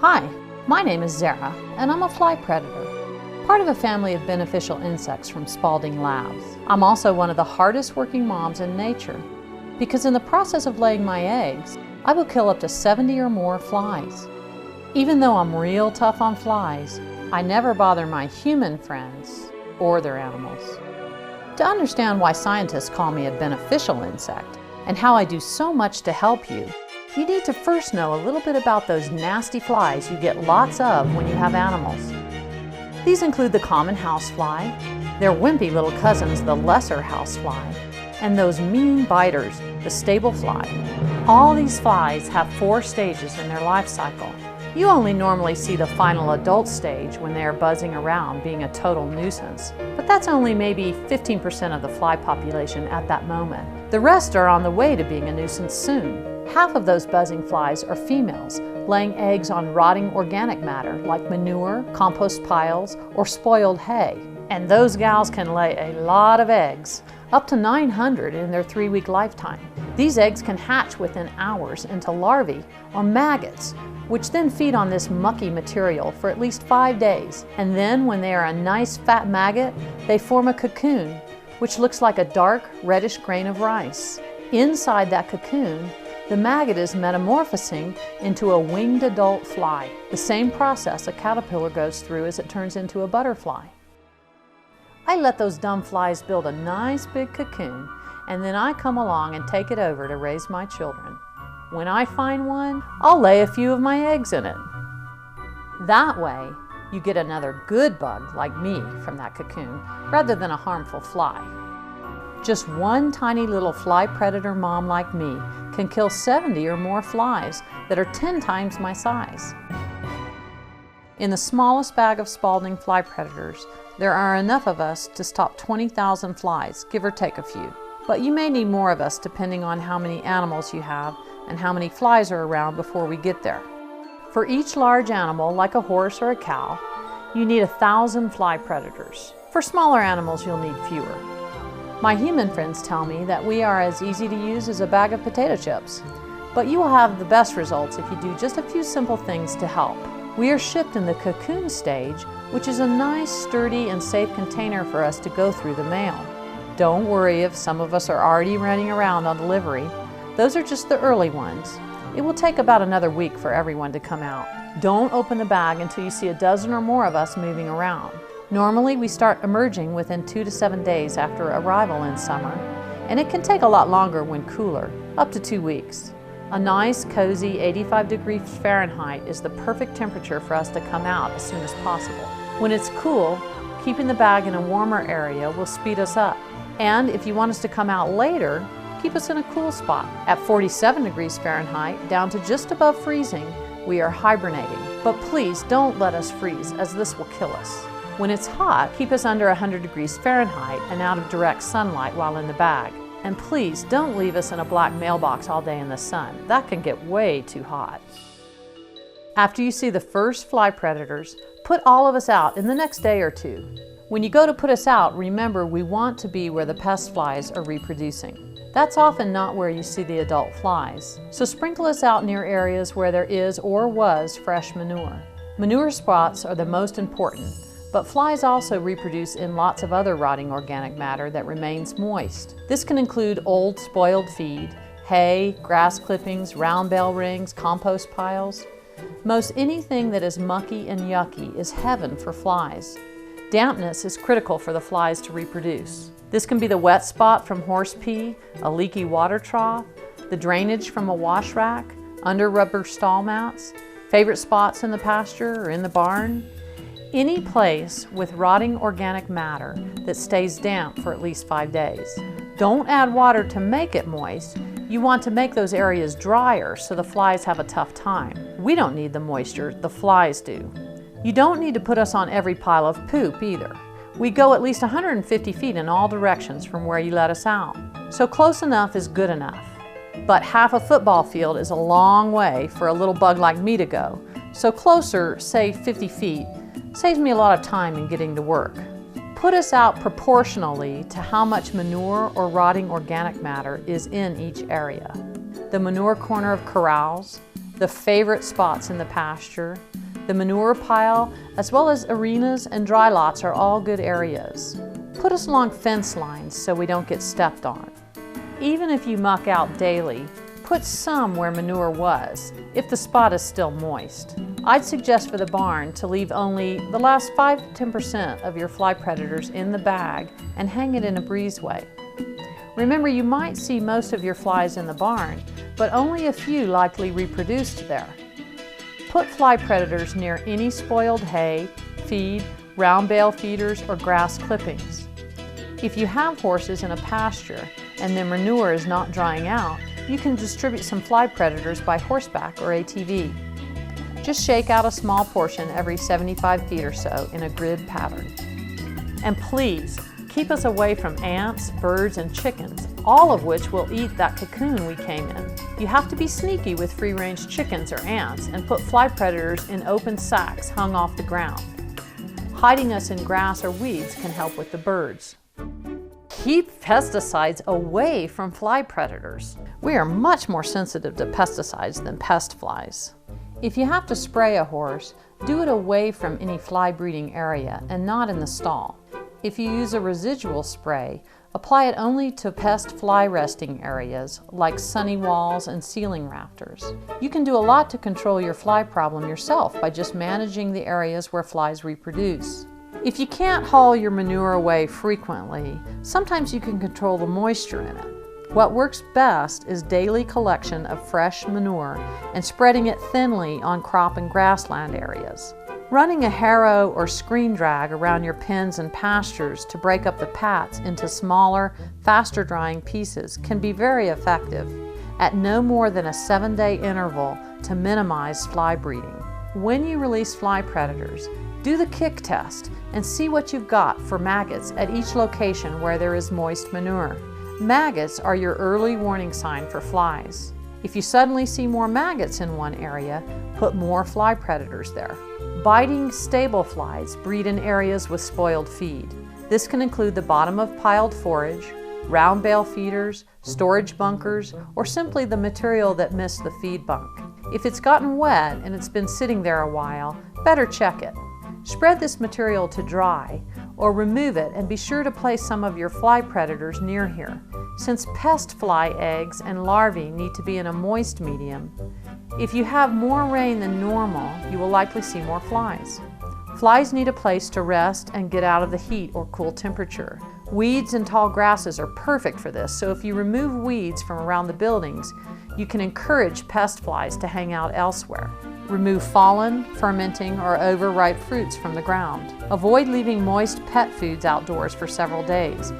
Hi, my name is Zara, and I'm a fly predator, part of a family of beneficial insects from Spalding Labs. I'm also one of the hardest working moms in nature, because in the process of laying my eggs, I will kill up to 70 or more flies. Even though I'm real tough on flies, I never bother my human friends or their animals. To understand why scientists call me a beneficial insect, and how I do so much to help you, you need to first know a little bit about those nasty flies you get lots of when you have animals. These include the common housefly, their wimpy little cousins, the lesser housefly, and those mean biters, the stable fly. All these flies have 4 stages in their life cycle. You only normally see the final adult stage when they are buzzing around being a total nuisance, but that's only maybe 15% of the fly population at that moment. The rest are on the way to being a nuisance soon. Half of those buzzing flies are females, laying eggs on rotting organic matter like manure, compost piles, or spoiled hay. And those gals can lay a lot of eggs, up to 900 in their 3-week lifetime. These eggs can hatch within hours into larvae or maggots, which then feed on this mucky material for at least 5 days. And then when they are a nice fat maggot, they form a cocoon, which looks like a dark reddish grain of rice. Inside that cocoon, the maggot is metamorphosing into a winged adult fly, the same process a caterpillar goes through as it turns into a butterfly. I let those dumb flies build a nice big cocoon, and then I come along and take it over to raise my children. When I find one, I'll lay a few of my eggs in it. That way, you get another good bug like me from that cocoon, rather than a harmful fly. Just one tiny little fly predator mom like me can kill 70 or more flies that are 10 times my size. In the smallest bag of Spalding Fly Predators, there are enough of us to stop 20,000 flies, give or take a few. But you may need more of us depending on how many animals you have and how many flies are around before we get there. For each large animal, like a horse or a cow, you need 1,000 fly predators. For smaller animals, you'll need fewer. My human friends tell me that we are as easy to use as a bag of potato chips, but you will have the best results if you do just a few simple things to help. We are shipped in the cocoon stage, which is a nice, sturdy, and safe container for us to go through the mail. Don't worry if some of us are already running around on delivery. Those are just the early ones. It will take about another week for everyone to come out. Don't open the bag until you see a dozen or more of us moving around. Normally, we start emerging within 2 to 7 days after arrival in summer, and it can take a lot longer when cooler, up to 2 weeks. A nice, cozy 85 degrees Fahrenheit is the perfect temperature for us to come out as soon as possible. When it's cool, keeping the bag in a warmer area will speed us up. And if you want us to come out later, keep us in a cool spot. At 47 degrees Fahrenheit, down to just above freezing, we are hibernating. But please don't let us freeze, as this will kill us. When it's hot, keep us under 100 degrees Fahrenheit and out of direct sunlight while in the bag. And please don't leave us in a black mailbox all day in the sun. That can get way too hot. After you see the first fly predators, put all of us out in the next day or 2. When you go to put us out, remember we want to be where the pest flies are reproducing. That's often not where you see the adult flies. So sprinkle us out near areas where there is or was fresh manure. Manure spots are the most important, but flies also reproduce in lots of other rotting organic matter that remains moist. This can include old spoiled feed, hay, grass clippings, round bell rings, compost piles. Most anything that is mucky and yucky is heaven for flies. Dampness is critical for the flies to reproduce. This can be the wet spot from horse pee, a leaky water trough, the drainage from a wash rack, under rubber stall mats, favorite spots in the pasture or in the barn. Any place with rotting organic matter that stays damp for at least 5 days. Don't add water to make it moist. You want to make those areas drier so the flies have a tough time. We don't need the moisture, the flies do. You don't need to put us on every pile of poop either. We go at least 150 feet in all directions from where you let us out. So close enough is good enough. But half a football field is a long way for a little bug like me to go. So closer, say 50 feet, saves me a lot of time in getting to work. Put us out proportionally to how much manure or rotting organic matter is in each area. The manure corner of corrals, the favorite spots in the pasture, the manure pile, as well as arenas and dry lots are all good areas. Put us along fence lines so we don't get stepped on. Even if you muck out daily, put some where manure was, if the spot is still moist. I'd suggest for the barn to leave only the last 5 to 10% of your fly predators in the bag and hang it in a breezeway. Remember, you might see most of your flies in the barn, but only a few likely reproduced there. Put fly predators near any spoiled hay, feed, round bale feeders, or grass clippings. If you have horses in a pasture and their manure is not drying out, you can distribute some fly predators by horseback or ATV. Just shake out a small portion every 75 feet or so in a grid pattern. And please, keep us away from ants, birds, and chickens, all of which will eat that cocoon we came in. You have to be sneaky with free-range chickens or ants and put fly predators in open sacks hung off the ground. Hiding us in grass or weeds can help with the birds. Keep pesticides away from fly predators. We are much more sensitive to pesticides than pest flies. If you have to spray a horse, do it away from any fly breeding area and not in the stall. If you use a residual spray, apply it only to pest fly resting areas like sunny walls and ceiling rafters. You can do a lot to control your fly problem yourself by just managing the areas where flies reproduce. If you can't haul your manure away frequently, sometimes you can control the moisture in it. What works best is daily collection of fresh manure and spreading it thinly on crop and grassland areas. Running a harrow or screen drag around your pens and pastures to break up the pats into smaller, faster drying pieces can be very effective at no more than a 7-day interval to minimize fly breeding. When you release fly predators, do the kick test and see what you've got for maggots at each location where there is moist manure. Maggots are your early warning sign for flies. If you suddenly see more maggots in one area, put more fly predators there. Biting stable flies breed in areas with spoiled feed. This can include the bottom of piled forage, round bale feeders, storage bunkers, or simply the material that missed the feed bunk. If it's gotten wet and it's been sitting there a while, better check it. Spread this material to dry or remove it and be sure to place some of your fly predators near here. Since pest fly eggs and larvae need to be in a moist medium, if you have more rain than normal, you will likely see more flies. Flies need a place to rest and get out of the heat or cool temperature. Weeds and tall grasses are perfect for this, so if you remove weeds from around the buildings, you can encourage pest flies to hang out elsewhere. Remove fallen, fermenting, or overripe fruits from the ground. Avoid leaving moist pet foods outdoors for several days.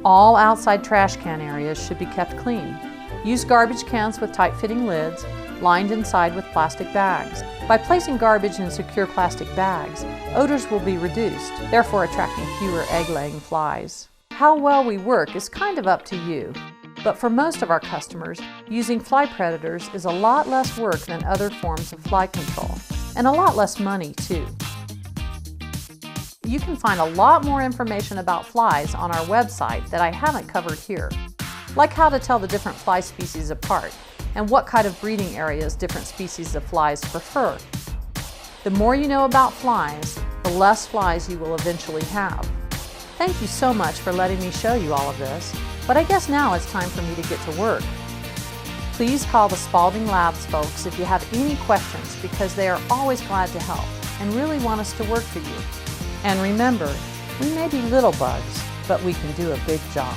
All outside trash can areas should be kept clean. Use garbage cans with tight-fitting lids, lined inside with plastic bags. By placing garbage in secure plastic bags, odors will be reduced, therefore attracting fewer egg-laying flies. How well we work is kind of up to you. But for most of our customers, using fly predators is a lot less work than other forms of fly control, and a lot less money too. You can find a lot more information about flies on our website that I haven't covered here, like how to tell the different fly species apart and what kind of breeding areas different species of flies prefer. The more you know about flies, the less flies you will eventually have. Thank you so much for letting me show you all of this. But I guess now it's time for me to get to work. Please call the Spalding Labs folks if you have any questions, because they are always glad to help and really want us to work for you. And remember, we may be little bugs, but we can do a big job.